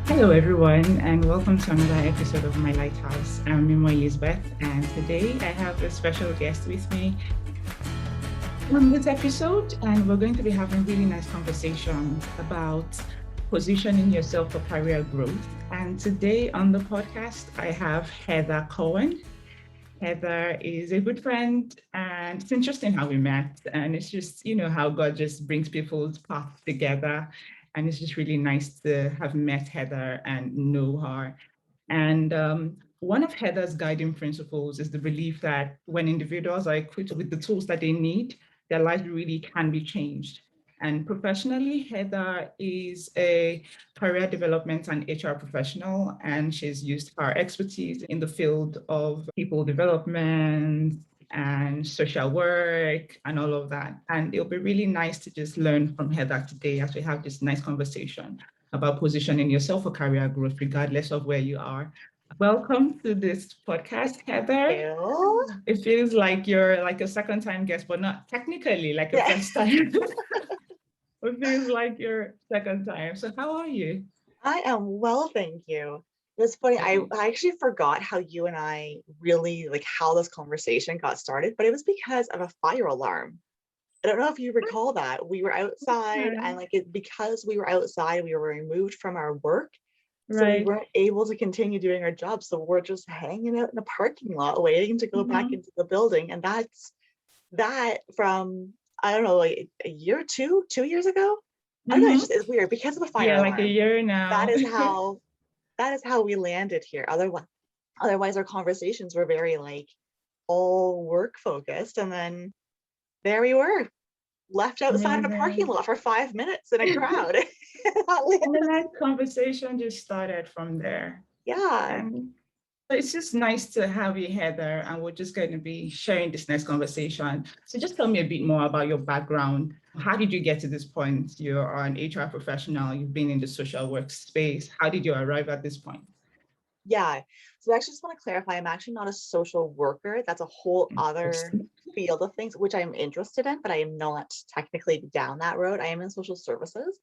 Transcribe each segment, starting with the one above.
Hello, everyone, and welcome to another episode of My Lighthouse. I'm Mimo Elizabeth, and today I have a special guest with me on this episode, and we're going to be having really nice conversations about positioning yourself for career growth. And today on the podcast, I have Heather Cowan. Heather is a good friend, and it's interesting how we met. And it's just, how God just brings people's paths together. And it's just really nice to have met Heather and know her. And one of Heather's guiding principles is the belief that when individuals are equipped with the tools that they need, their lives really can be changed. And professionally, Heather is a career development and HR professional, and she's used her expertise in the field of people development and social work and all of that. And it'll be really nice to just learn from Heather today as we have this nice conversation about positioning yourself for career growth, regardless of where you are. Welcome to this podcast, Heather. Ew. It feels like you're like a second time guest, but not technically like a Yeah. first time. It feels like your second time. So how are you? I am well, thank you. It's funny, I actually forgot how you and I really like how this conversation got started, but it was because of a fire alarm. I don't know if you recall that. We were outside and because we were outside, we were removed from our work. So we Right. weren't able to continue doing our job. So we're just hanging out in the parking lot waiting to go back into the building. And that's that from, I don't know, like a year, 2 years ago. I don't know, it's weird because of the fire Yeah, like a alarm. year now. That is how we landed here. Otherwise our conversations were very like all work focused. And then there we were, left outside in a parking Amazing. lot for 5 minutes in a crowd. And then that conversation just started from there. Yeah. And so it's just nice to have you, Heather, and we're just going to be sharing this next conversation. So just tell me a bit more about your background. How did you get to this point? You're an HR professional, you've been in the social work space. How did you arrive at this point? Yeah. So I actually just want to clarify, I'm actually not a social worker. That's a whole other field of things, which I'm interested in, but I am not technically down that road. I am in social services,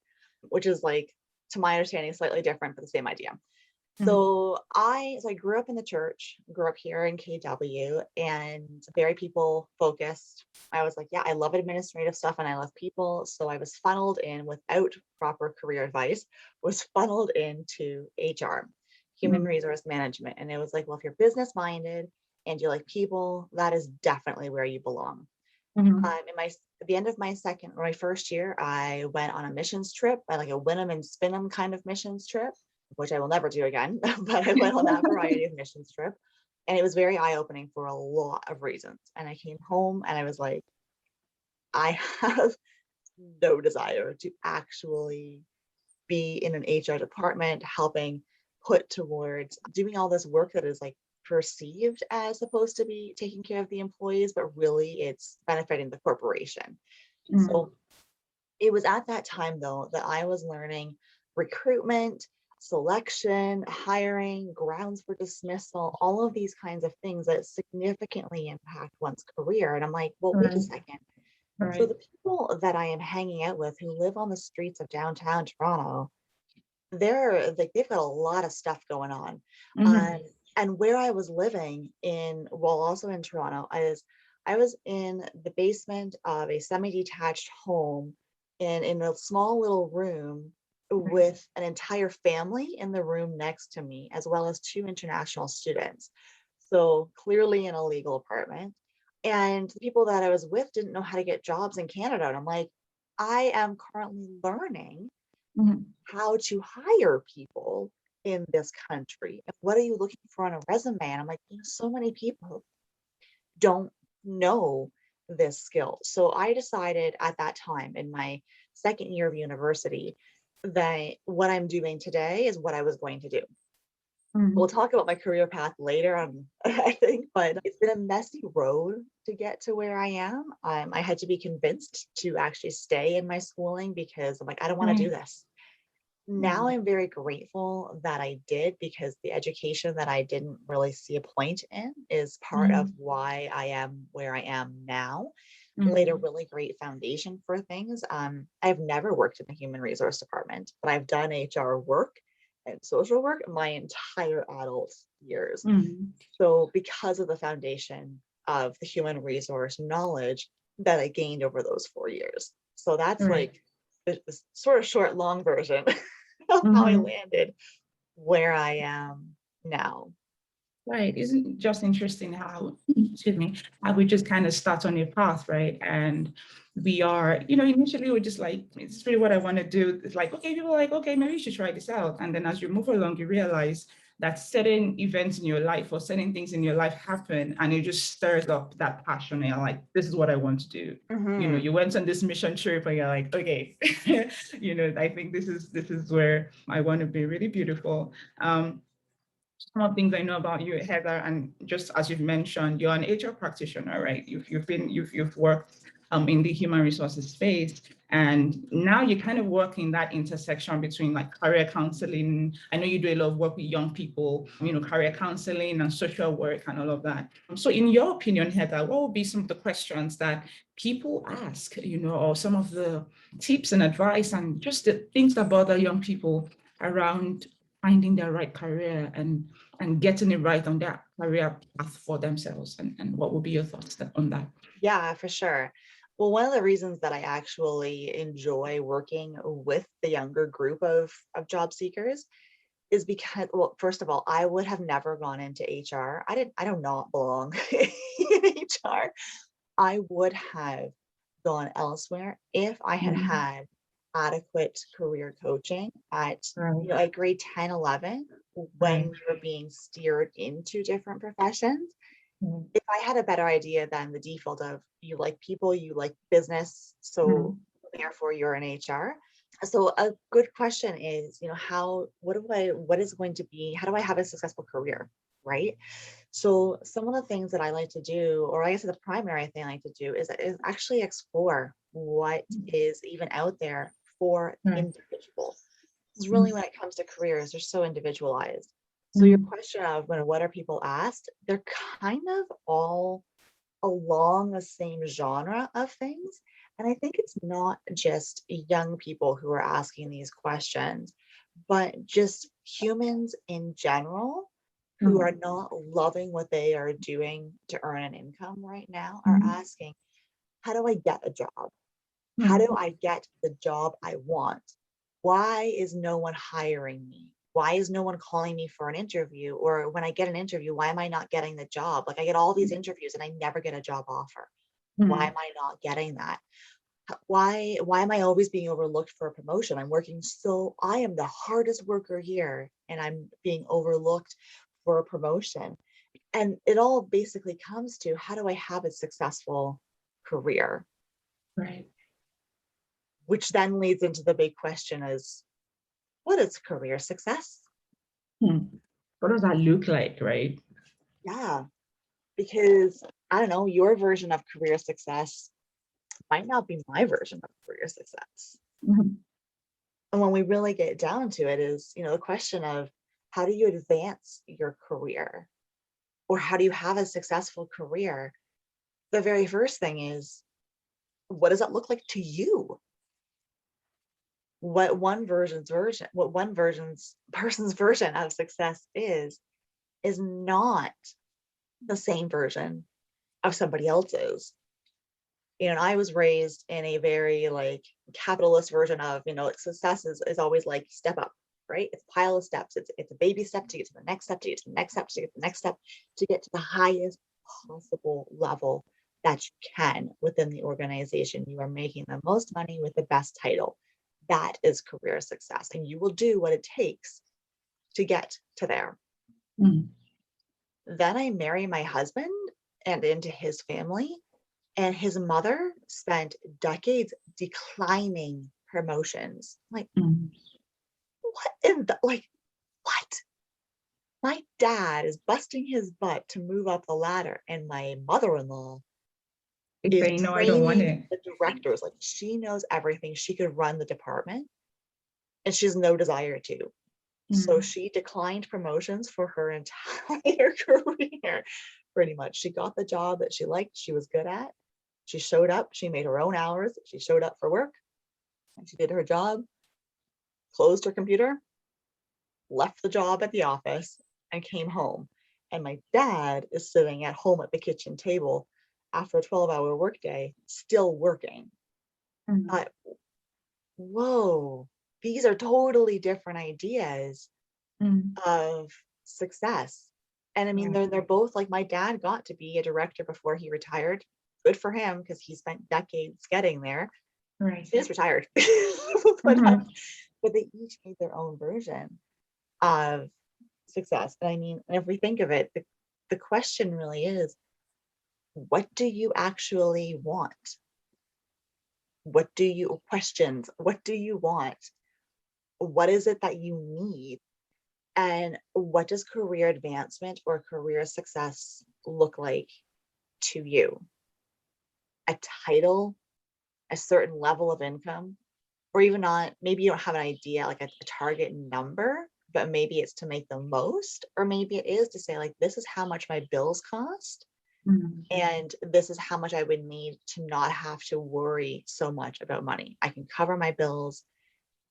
which is like, to my understanding, slightly different, but the same idea. So I grew up in the church, grew up here in KW, and very people focused. I was like, yeah, I love administrative stuff and I love people. So I was funneled in without proper career advice, was funneled into HR, human resource management. And it was like, well, if you're business minded and you like people, that is definitely where you belong. At the end of my first year, I went on a missions trip, like a win 'em and spin 'em kind of missions trip, which I will never do again, but I went on that variety of missions trip. And it was very eye-opening for a lot of reasons. And I came home and I was like, I have no desire to actually be in an HR department, helping put towards doing all this work that is like perceived as supposed to be taking care of the employees, but really it's benefiting the corporation. So it was at that time though that I was learning recruitment, selection, hiring, grounds for dismissal, all of these kinds of things that significantly impact one's career. And I'm like, well, wait a second. So the people that I am hanging out with who live on the streets of downtown Toronto, they're like, they've got a lot of stuff going on. And where I was living in, well, also in Toronto, I was in the basement of a semi-detached home in a small little room with an entire family in the room next to me, as well as 2 international students. So clearly an illegal apartment. And the people that I was with didn't know how to get jobs in Canada. And I'm like, I am currently learning how to hire people in this country. What are you looking for on a resume? And I'm like, so many people don't know this skill. So I decided at that time in my second year of university that what I'm doing today is what I was going to do. We'll talk about my career path later on, I think, but it's been a messy road to get to where I am. I had to be convinced to actually stay in my schooling because I'm like, I don't want to do this. Now I'm very grateful that I did, because the education that I didn't really see a point in is part of why I am where I am now. Laid a really great foundation for things. I've never worked in the human resource department, but I've done HR work. and social work my entire adult years. Mm. So because of the foundation of the human resource knowledge that I gained over those 4 years. So that's Right. like the sort of short, long version of how I Mm-hmm. landed where I am now. Right. Isn't it just interesting how, excuse me, how we just kind of start on a path, right? And we are, initially we're just like, it's really what I want to do. It's like, okay, people are like, okay, maybe you should try this out. And then as you move along, you realize that certain events in your life or certain things in your life happen and it just stirs up that passion. And you're like, this is what I want to do. Mhm. You went on this mission trip and you're like, okay, I think this is where I want to be. Really beautiful. Some of the things I know about you, Heather, and just as you've mentioned, you're an HR practitioner, right? You've worked in the human resources space, and now you kind of work in that intersection between like career counseling. I know you do a lot of work with young people, career counseling and social work and all of that. So, in your opinion, Heather, what would be some of the questions that people ask, or some of the tips and advice and just the things that bother young people around finding their right career and getting it right on their career path for themselves? And what would be your thoughts on that? Yeah, for sure. Well, one of the reasons that I actually enjoy working with the younger group of job seekers is because, well, first of all, I would have never gone into HR. I do not belong in HR. I would have gone elsewhere if I had Mhm. had adequate career coaching at, Right, at grade 10, 11, when right. we were being steered into different professions. Mhm. If I had a better idea than the default of you like people, you like business, so Mhm. therefore you're an HR. So a good question is, what is going to be, how do I have a successful career? Right. So some of the things that I like to do, or I guess the primary thing I like to do is actually explore what is even out there for Right. individuals. Because really, Mhm. when it comes to careers, they're so individualized. So your Mhm. question of what are people asked, they're kind of all along the same genre of things. And I think it's not just young people who are asking these questions, but just humans in general who are Mhm. not loving what they are doing to earn an income right now are Mhm. asking, how do I get a job? How do Mhm. I get the job I want? Why is no one hiring me? Why is no one calling me for an interview? Or when I get an interview, why am I not getting the job? Like I get all these interviews and I never get a job offer. Why am Mhm. I not getting that? Why am I always being overlooked for a promotion? I am the hardest worker here and I'm being overlooked for a promotion. And it all basically comes to, how do I have a successful career? Right. Which then leads into the big question is, what is career success? Hmm. What does that look like, right? Yeah, because I don't know, your version of career success might not be my version of career success. Mhm. And when we really get down to it is, the question of, how do you advance your career, or how do you have a successful career? The very first thing is, what does that look like to you? What one version's person's version of success is not the same version of somebody else's. And I was raised in a very like capitalist version of, like, success is always like step up, right? It's a pile of steps. It's a baby step to get to the next step, to get to the next step, to get to the next step, to get to the highest possible level that you can within the organization. You are making the most money with the best title. That is career success. And you will do what it takes to get to there. Mhm. Then I marry my husband and into his family. And his mother spent decades declining promotions. Like, Mhm. what in the, like, what? My dad is busting his butt to move up the ladder, and my mother-in-law It's is saying, no, I don't want training it. the directors. Like, she knows everything. She could run the department, and she has no desire to. So Mhm. she declined promotions for her entire career, pretty much. She got the job that she liked, she was good at. She showed up, she made her own hours, she showed up for work, and she did her job, closed her computer, left the job at the office and came home. And my dad is sitting at home at the kitchen table after a 12-hour workday, still working. Mm. But whoa, these are totally different ideas Mm. of success. And I mean, Yeah. they're both like, my dad got to be a director before he retired. Good for him, because he spent decades getting there. Right. He just retired. but, Mm-hmm. but they each made their own version of success. And I mean, if we think of it, the question really is, what do you actually want? What do you want? What is it that you need? And what does career advancement or career success look like to you? A title, a certain level of income, or even not, maybe you don't have an idea, like a target number, but maybe it's to make the most, or maybe it is to say, like, this is how much my bills cost, Mm. and this is how much I would need to not have to worry so much about money. I can cover my bills,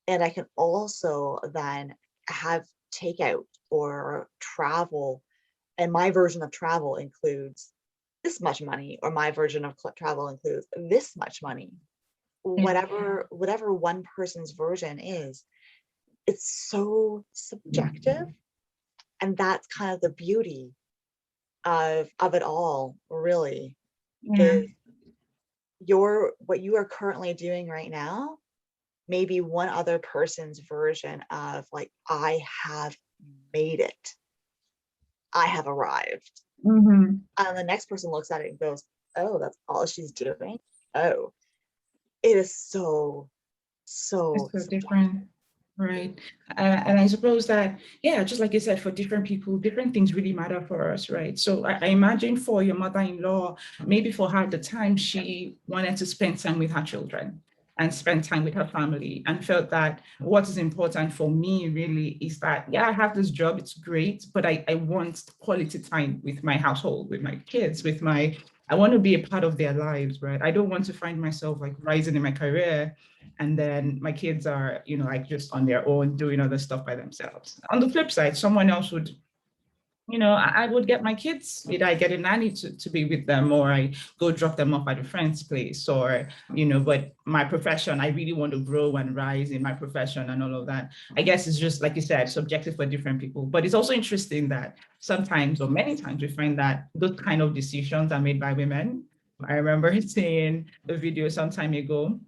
and I can also then have takeout or travel. And my version of travel includes this much money, or my version of travel includes this much money. Yeah. Whatever one person's version is, it's so subjective. And that's kind of the beauty of it all, really, Yeah. is what you are currently doing right now, maybe one other person's version of, like, I have made it. I have arrived. Mm-hmm. And the next person looks at it and goes, oh, that's all she's doing. Oh, it is so, It's so so subjective. different. Right. And I suppose that, yeah, just like you said, for different people, different things really matter for us, right? So I imagine for your mother-in-law, maybe for her at the time, she wanted to spend time with her children and spend time with her family, and felt that what is important for me really is that, yeah, I have this job, it's great, but I want quality time with my household, with my kids, I want to be a part of their lives, right? I don't want to find myself like rising in my career and then my kids are, like just on their own doing other stuff by themselves. On the flip side, someone else would, I would get my kids, either I get a nanny to be with them, or I go drop them off at a friend's place, or, but my profession, I really want to grow and rise in my profession and all of that. I guess it's just, like you said, subjective for different people. But it's also interesting that sometimes, or many times, we find that those kind of decisions are made by women. I remember seeing a video some time ago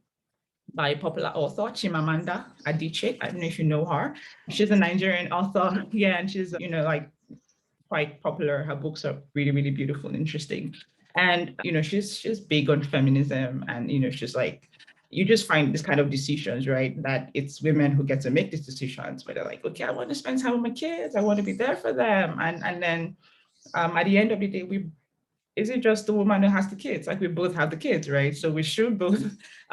by popular author Chimamanda Adichie. I don't know if you know her. She's a Nigerian author. Yeah, and she's, like quite popular. Her books are really, really beautiful and interesting. And, she's big on feminism, and, she's like, you just find this kind of decisions, right? That it's women who get to make these decisions where they're like, okay, I want to spend time with my kids. I want to be there for them. And then at the end of the day, is it just the woman who has the kids? Like, we both have the kids, right? So we should both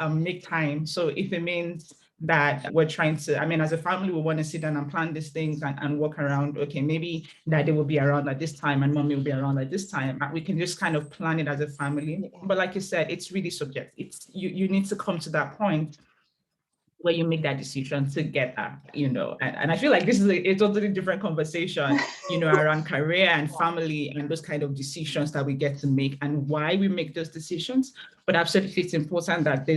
make time. So if it means that we're trying to, I mean, as a family, we want to sit down and plan these things and work around, okay, maybe daddy will be around at this time and mommy will be around at this time. We can just kind of plan it as a family. Yeah. But like you said, it's really subjective. It's you need to come to that point where you make that decision together, and I feel like this is a totally different conversation, around career and family and those kind of decisions that we get to make and why we make those decisions. But absolutely, it's important that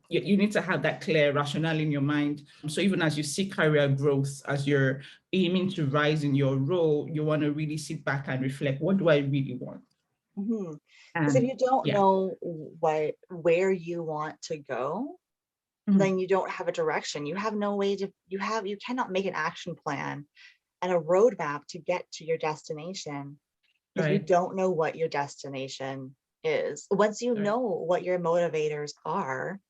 you need to have that clear rationale in your mind. So even as you seek career growth, as you're aiming to rise in your role, you want to really sit back and reflect, what do I really want? Because if And you don't yeah. know where you want to go, then you don't have a direction. You have no way you cannot make an action plan and a roadmap to get to your destination if you Right. don't know what your destination is. Once you Right. know what your motivators are,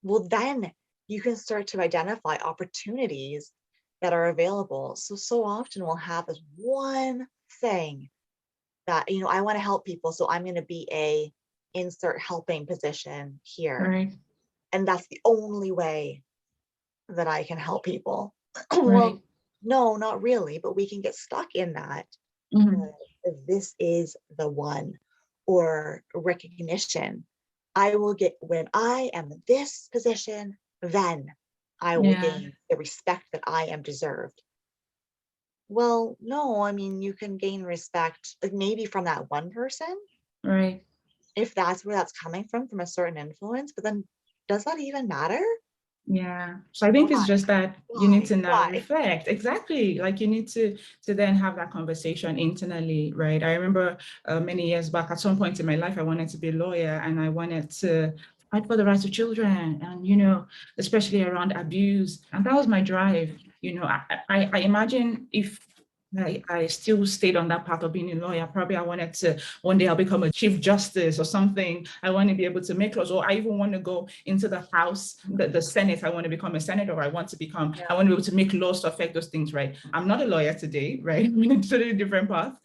well, then you can start to identify opportunities that are available. So often we'll have this one thing that, I want to help people, so I'm going to be a insert helping position here. Right. And that's the only way that I can help people. Right. Well, no, not really, but we can get stuck in that. Mhm. This is the one, or recognition. I will get, when I am in this position, then I will Yeah. gain the respect that I am deserved. Well, no, I mean, you can gain respect, like maybe from that one person, Right. if that's where that's coming from a certain influence, but then does that even matter? Yeah. So I think it's Why? just that you need Why? to now Why? reflect. Exactly. Like you need to then have that conversation internally, right? I remember many years back, at some point in my life, I wanted to be a lawyer and I wanted to fight for the rights of children and, especially around abuse. And that was my drive. I imagine if I still stayed on that path of being a lawyer, probably I wanted to one day I'll become a chief justice or something. I want to be able to make laws, or I even want to go into the House, the Senate. I want to become a senator. I want to be able to make laws to affect those things, right? I'm not a lawyer today, right? I'm in a totally different path.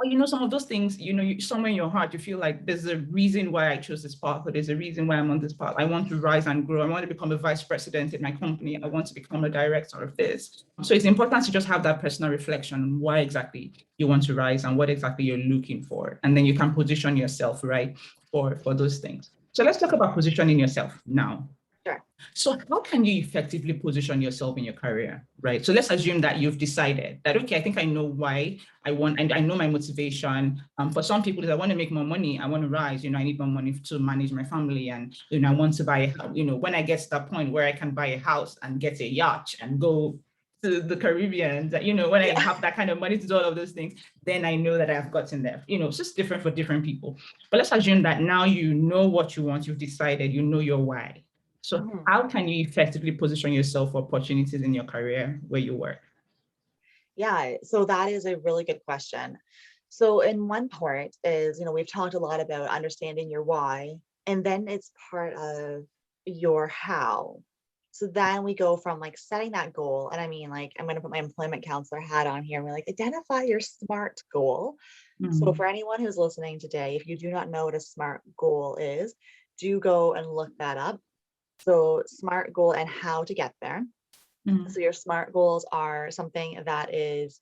Or some of those things, somewhere in your heart, you feel like there's a reason why I chose this path, or there's a reason why I'm on this path. I want to rise and grow. I want to become a vice president in my company. I want to become a director of this. So it's important to just have that personal reflection on why exactly you want to rise and what exactly you're looking for. And then you can position yourself, right, for those things. So let's talk about positioning yourself now. Sure. So how can you effectively position yourself in your career, right? So let's assume that you've decided that, okay, I think I know why I want, and I know my motivation. For some people, is I want to make more money, I want to rise, I need more money to manage my family, and, I want to buy, when I get to that point where I can buy a house and get a yacht and go to the Caribbean, when I have that kind of money to do all of those things, then I know that I've gotten there. It's just different for different people. But let's assume that now you know what you want, you've decided, you know your why. So how can you effectively position yourself for opportunities in your career where you work? Yeah, so that is a really good question. So in one part is, we've talked a lot about understanding your why, and then it's part of your how. So then we go from like setting that goal. And I mean, like, I'm going to put my employment counselor hat on here and we're like, identify your SMART goal. So for anyone who's listening today, if you do not know what a SMART goal is, do go and look that up. So SMART goal and how to get there. So your SMART goals are something that is,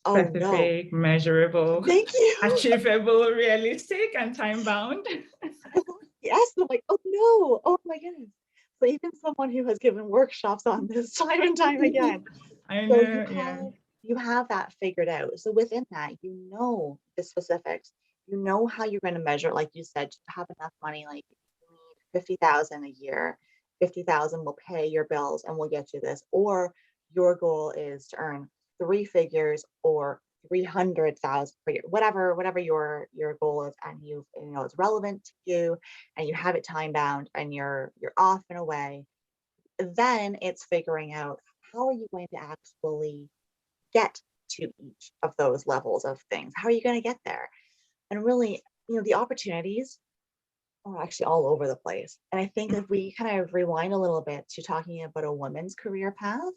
Specific, measurable, thank you. achievable, realistic, and time bound. Yes, I'm like, oh no, oh my goodness. So even someone who has given workshops on this time and time again. I So know, you have that figured out. So within that, you know the specifics. You know how you're going to measure, like you said, to have enough money, like you need 50,000 a year. 50,000 will pay your bills and will get you this. Or your goal is to earn three figures or 300,000 per year, whatever your goal is, and it's relevant to you, and you have it time bound, and you're off and away. Then it's figuring out how are you going to actually get to each of those levels of things. How are you going to get there? And really, the opportunities are actually all over the place. And I think if we kind of rewind a little bit to talking about a woman's career path,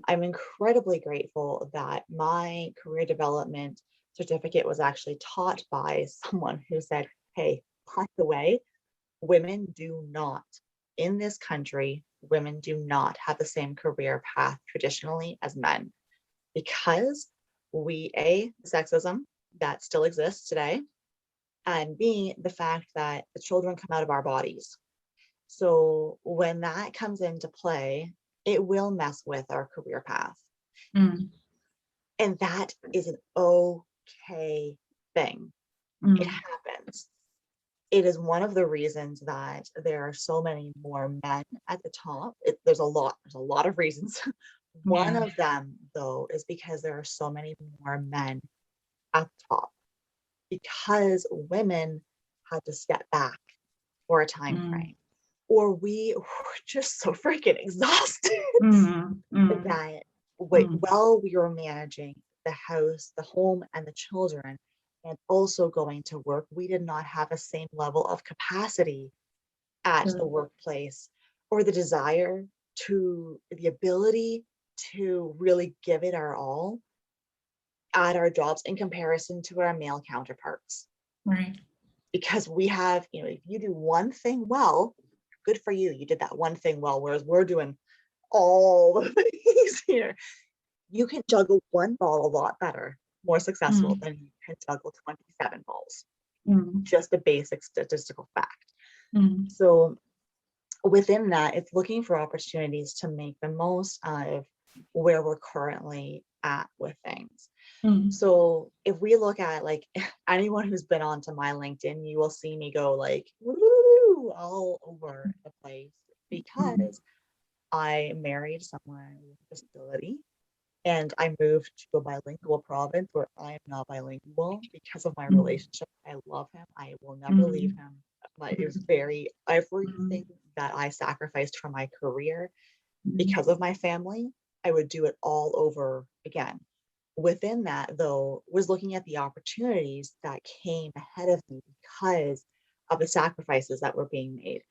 I'm incredibly grateful that my career development certificate was actually taught by someone who said, hey, by the way, women do not, in this country, women do not have the same career path traditionally as men, because sexism that still exists today, and B, the fact that the children come out of our bodies. So when that comes into play, it will mess with our career path. And that is an okay thing. It happens. It is one of the reasons that there are so many more men at the top. There's a lot of reasons. One of them, though, is because there are so many more men at the top, because women had to step back for a time frame, or we were just so freaking exhausted that while we were managing the house, the home, and the children, and also going to work, we did not have the same level of capacity at the workplace, or the desire the ability to really give it our all at our jobs in comparison to our male counterparts. Right. Because we have, if you do one thing well, good for you. You did that one thing well, whereas we're doing all the things here. You can juggle one ball a lot better, more successful than you can juggle 27 balls. Just a basic statistical fact. So within that, it's looking for opportunities to make the most of where we're currently at with things. Mm. So if we look at like anyone who's been onto my LinkedIn, you will see me go like woo, all over the place because I married someone with a disability and I moved to a bilingual province where I am not bilingual because of my relationship. I love him. I will never leave him. But it was everything that I sacrificed for my career because of my family, I would do it all over again. Within that, though, was looking at the opportunities that came ahead of me because of the sacrifices that were being made.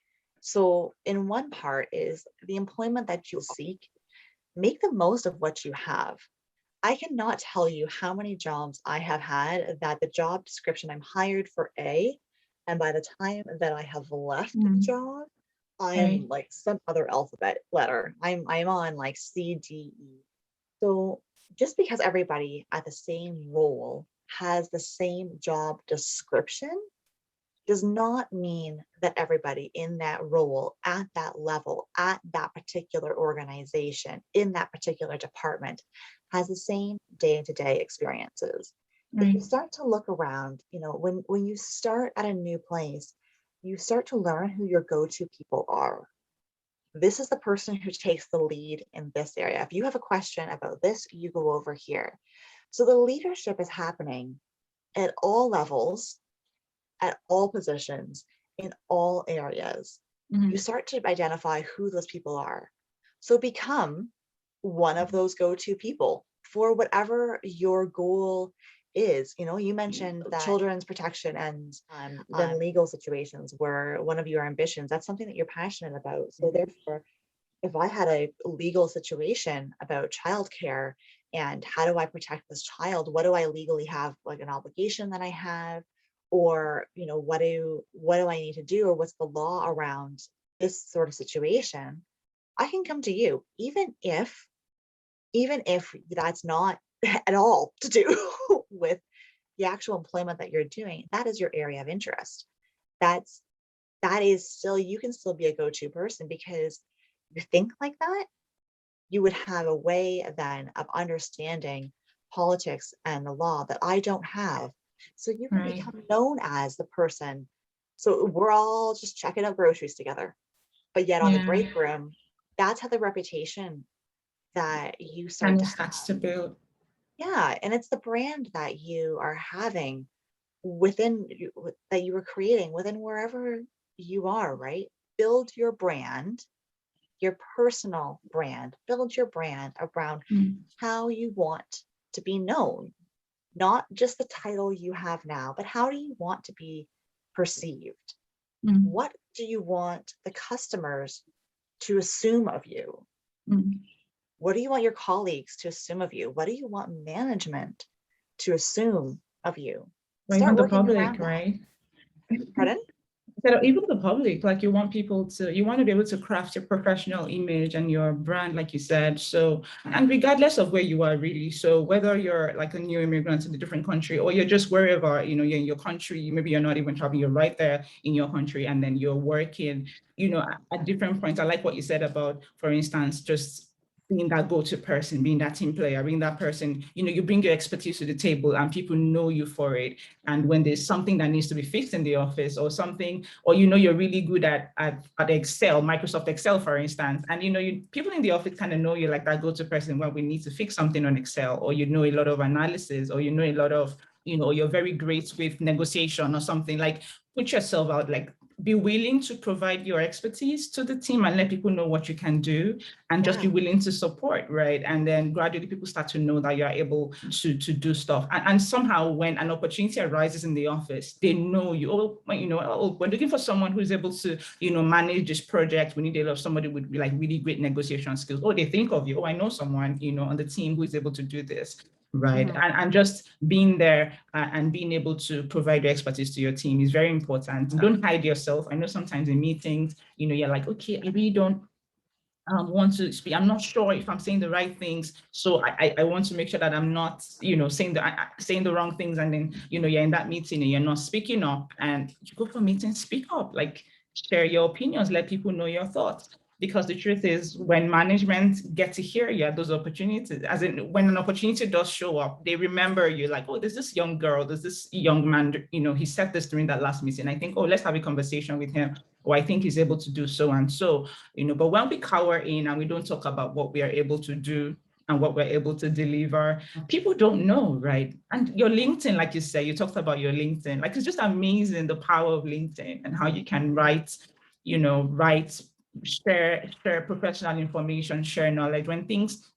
So, in one part is the employment that you'll seek, make the most of what you have. I cannot tell you how many jobs I have had that the job description I'm hired for A, and by the time that I have left the job, I'm like some other alphabet letter. I'm on like C, D, E. So just because everybody at the same role has the same job description does not mean that everybody in that role, at that level, at that particular organization, in that particular department has the same day-to-day experiences. If you start to look around, you know, when you start at a new place, you start to learn who your go-to people are. This is the person who takes the lead in this area. If you have a question about this, you go over here. So the leadership is happening at all levels, at all positions, in all areas. You start to identify who those people are. So become one of those go-to people for whatever your goal is. You know, you mentioned that children's protection and then legal situations were one of your ambitions. That's something that you're passionate about. So therefore, if I had a legal situation about childcare and how do I protect this child, what do I legally have, like an obligation that I have, or you know, what do I need to do, or what's the law around this sort of situation, I can come to you, even if that's not at all to do with the actual employment that you're doing. That is your area of interest. That is still, you can still be a go-to person because you think like that, you would have a way then of understanding politics and the law that I don't have. So you can become known as the person. So we're all just checking out groceries together. But yet on the break room, that's how the reputation that you start to starts to build. Yeah. And it's the brand that you are having within that you were creating within wherever you are, right? Build your brand, your personal brand, build your brand around how you want to be known, not just the title you have now, but how do you want to be perceived? What do you want the customers to assume of you? What do you want your colleagues to assume of you? What do you want management to assume of you? Or even the public, right? Pardon? Even the public, like you want to be able to craft your professional image and your brand, like you said. So, and regardless of where you are really, so whether you're like a new immigrant in a different country or you're just wherever, you know, you're in your country, maybe you're not even traveling, you're right there in your country and then you're working, you know, at different points. I like what you said about, for instance, just being that go-to person, being that team player, being that person, you know, you bring your expertise to the table and people know you for it. And when there's something that needs to be fixed in the office or something, or you know you're really good at Excel, Microsoft Excel, for instance, and you know people in the office kind of know you like that go-to person when we need to fix something on Excel, or you know a lot of analysis, or you know a lot of, you know, you're very great with negotiation or something. Like put yourself out, like be willing to provide your expertise to the team and let people know what you can do, and just be willing to support, right? And then gradually people start to know that you're able to do stuff. And somehow when an opportunity arises in the office, they know you. Oh, you know, oh, we're looking for someone who's able to, you know, manage this project. We need a lot of somebody with like really great negotiation skills. Oh, they think of you. Oh, I know someone, you know, on the team who is able to do this. Right. And just being there and being able to provide your expertise to your team is very important. Don't hide yourself. I know sometimes in meetings, you know, you're like, okay, I really don't want to speak. I'm not sure if I'm saying the right things. So I want to make sure that I'm not, you know, saying the wrong things. And then, you know, you're in that meeting and you're not speaking up, and you go for meetings, speak up, like share your opinions, let people know your thoughts. Because the truth is, when management get to hear you at those opportunities, as in when an opportunity does show up, they remember you like, oh, there's this young girl, there's this young man, he said this during that last meeting. I think, oh, let's have a conversation with him. Or I think he's able to do so and so, but when we cower in and we don't talk about what we are able to do and what we're able to deliver, people don't know, right? And your LinkedIn, like you said, you talked about your LinkedIn, like it's just amazing the power of LinkedIn and how you can write, share professional information, share knowledge. When things,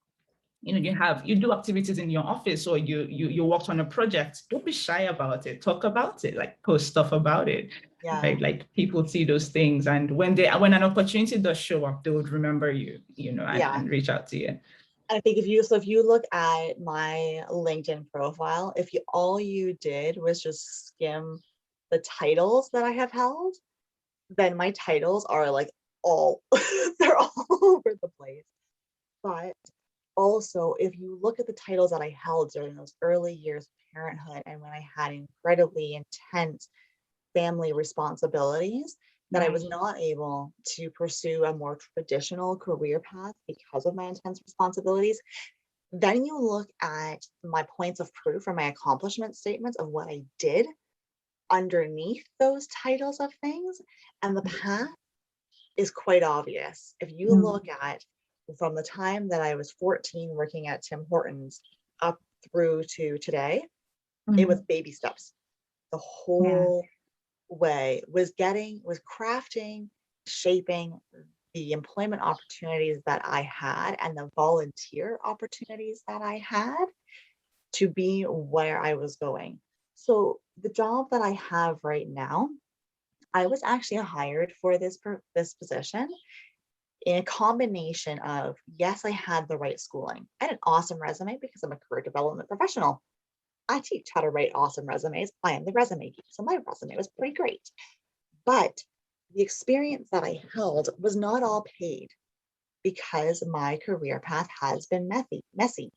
you do activities in your office or you worked on a project, don't be shy about it. Talk about it, like post stuff about it. Yeah. Right? Like people see those things, and when an opportunity does show up, they would remember you, and reach out to you. I think if you look at my LinkedIn profile, if all you did was just skim the titles that I have held, then my titles are like they're all over the place. But also, if you look at the titles that I held during those early years of parenthood and when I had incredibly intense family responsibilities, that I was not able to pursue a more traditional career path because of my intense responsibilities, then you look at my points of proof or my accomplishment statements of what I did underneath those titles of things, and the path is quite obvious. If you look at from the time that I was 14 working at Tim Hortons up through to today, it was baby steps. The whole way was crafting, shaping the employment opportunities that I had and the volunteer opportunities that I had to be where I was going. So the job that I have right now, I was actually hired for this position in a combination of, yes, I had the right schooling. I had an awesome resume because I'm a career development professional. I teach how to write awesome resumes. I am the resume geek, so my resume was pretty great. But the experience that I held was not all paid because my career path has been messy.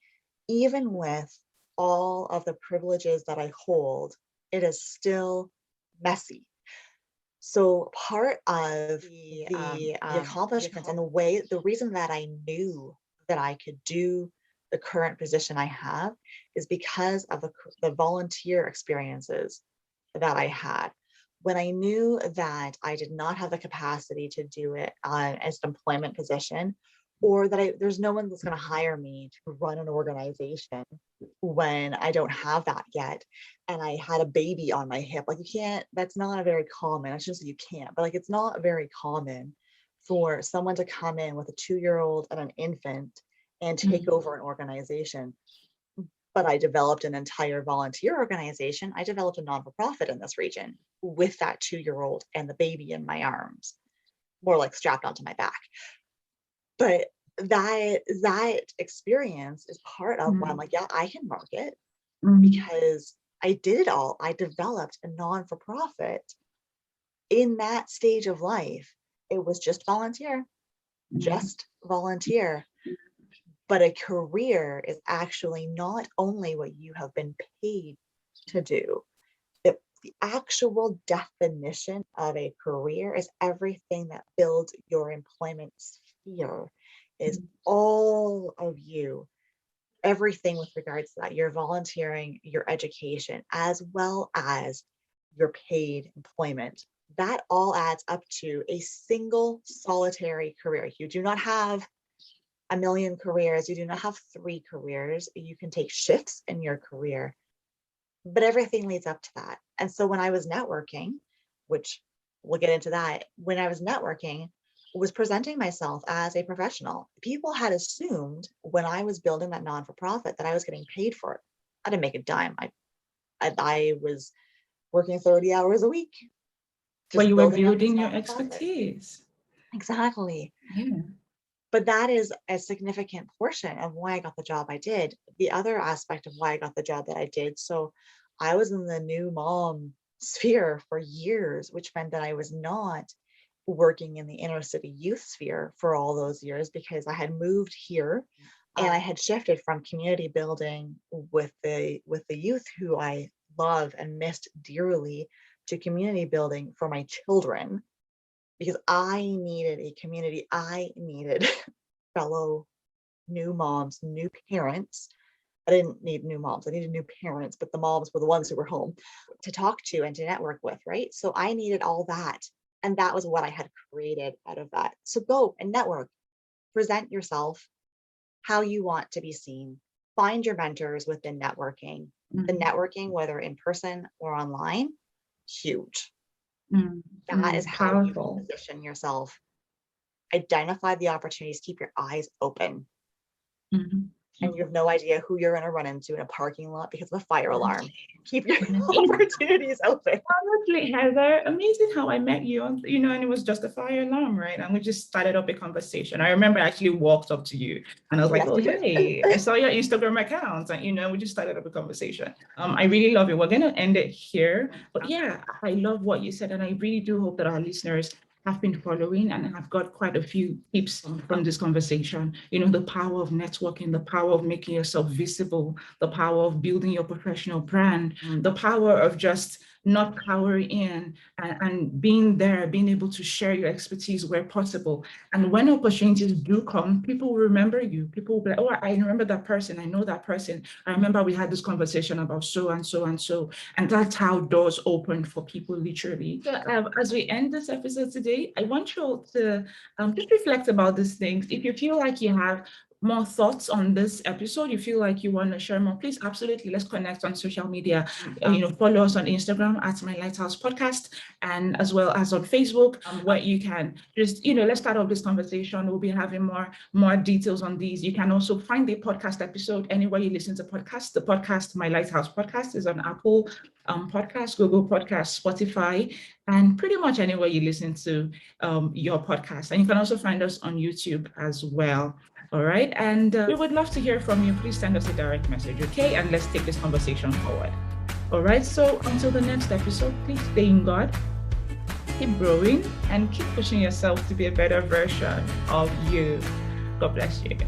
Even with all of the privileges that I hold, it is still messy. So part of the accomplishments and the reason that I knew that I could do the current position I have is because of the volunteer experiences that I had. When I knew that I did not have the capacity to do it as an employment position, or that there's no one that's going to hire me to run an organization when I don't have that yet, and I had a baby on my hip, like that's not a very common, I shouldn't say you can't, but like it's not very common for someone to come in with a 2-year-old and an infant and take over an organization. But I developed an entire volunteer organization. I developed a non-for-profit in this region with that 2-year-old and the baby in my arms, more like strapped onto my back. But that experience is part of why I'm like, yeah, I can market because I did it all. I developed a non-for-profit in that stage of life. It was just volunteer. But a career is actually not only what you have been paid to do. The actual definition of a career is everything that builds your employment sphere, is all of you, everything with regards to that, your volunteering, your education, as well as your paid employment. That all adds up to a single solitary career. You do not have a million careers. You do not have 3 careers. You can take shifts in your career, but everything leads up to that. And so when I was networking, which we'll get into that, when I was networking, was presenting myself as a professional. People had assumed when I was building that non-for-profit that I was getting paid for it. I didn't make a dime. I was working 30 hours a week. Well, you were building your expertise. Exactly. Yeah. But that is a significant portion of why I got the job I did. The other aspect of why I got the job that I did, so I was in the new mom sphere for years, which meant that I was not working in the inner city youth sphere for all those years because I had moved here and I had shifted from community building with the youth who I love and missed dearly to community building for my children. because I needed a community. I needed fellow new moms, new parents. I didn't need new moms. I needed new parents, but the moms were the ones who were home to talk to and to network with, right? So I needed all that. And that was what I had created out of that. So go and network, present yourself how you want to be seen, find your mentors within networking. The networking, whether in person or online, huge. That is how you position yourself. Identify the opportunities, keep your eyes open. And you have no idea who you're going to run into in a parking lot because of a fire alarm. Keep your opportunities open. Honestly, Heather, amazing how I met you, and it was just a fire alarm, right? And we just started up a conversation. I remember I actually walked up to you and I was like, oh, hey, I saw your Instagram account, and we just started up a conversation. I really love it. We're going to end it here. But yeah, I love what you said. And I really do hope that our listeners have been following and have got quite a few tips from this conversation. The power of networking, the power of making yourself visible, the power of building your professional brand, the power of just not cowering in and being there, being able to share your expertise where possible. And when opportunities do come, people will remember you. People will be like, oh, I remember that person. I know that person. I remember we had this conversation about so and so and so. And that's how doors open for people, literally. So, as we end this episode today, I want you all to just reflect about these things. If you feel like you have more thoughts on this episode, you feel like you want to share more, please, absolutely, let's connect on social media. Follow us on Instagram at My Lighthouse Podcast, and as well as on Facebook, where you can just, let's start off this conversation. We'll be having more details on these. You can also find the podcast episode anywhere you listen to podcasts. The podcast, My Lighthouse Podcast, is on Apple Podcasts, Google Podcasts, Spotify, and pretty much anywhere you listen to your podcast. And you can also find us on YouTube as well. All right. And we would love to hear from you. Please send us a direct message, okay? And let's take this conversation forward. All right. So until the next episode, please stay in God, keep growing, and keep pushing yourself to be a better version of you. God bless you.